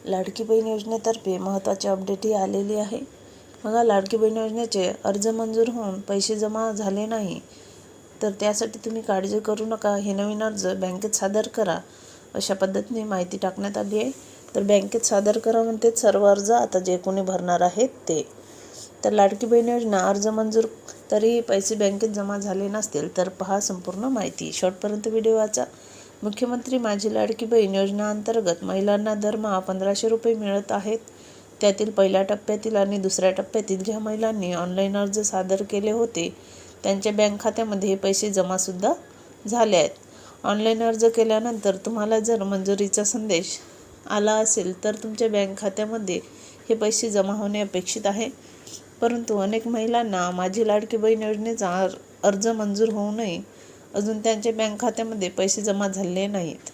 लाडकी बहीण योजनेतर्फे महत्त्वाची अपडेट ही आलेली आहे. बघा, लाडकी बहीण योजनेचे अर्ज मंजूर होऊन पैसे जमा झाले नाही तर त्यासाठी तुम्ही काळजी करू नका. हे नवीन अर्ज बँकेत सादर करा, अशा पद्धतीने माहिती टाकण्यात आली आहे. तर बँकेत सादर करा म्हणते सर्व अर्ज आता जे कोणी भरणार आहेत ते. तर लाडकी बहीण योजना अर्ज मंजूर तरीही पैसे बँकेत जमा झाले नसतील तर पहा संपूर्ण माहिती. शेवटपर्यंत व्हिडिओ वाचा. मुख्यमंत्री माझी लाडकी बहीण योजना अंतर्गत महिलांना दरमहा 1500 रुपये मिळत आहेत. त्यातील पहिल्या टप्प्यातील आणि दुसऱ्या टप्प्यातील ज्या महिलांनी ऑनलाईन अर्ज सादर केले होते त्यांच्या बँक खात्यामध्ये हे पैसे जमासुद्धा झाले आहेत. ऑनलाईन अर्ज केल्यानंतर तुम्हाला जर मंजुरीचा संदेश आला असेल तर तुमच्या बँक खात्यामध्ये हे पैसे जमा होणे अपेक्षित आहे. परंतु अनेक महिलांना माझी लाडकी बहीण योजनेचा अर्ज मंजूर होऊनही अजून त्यांच्या बँक खात्यामध्ये पैसे जमा झाले नाहीत.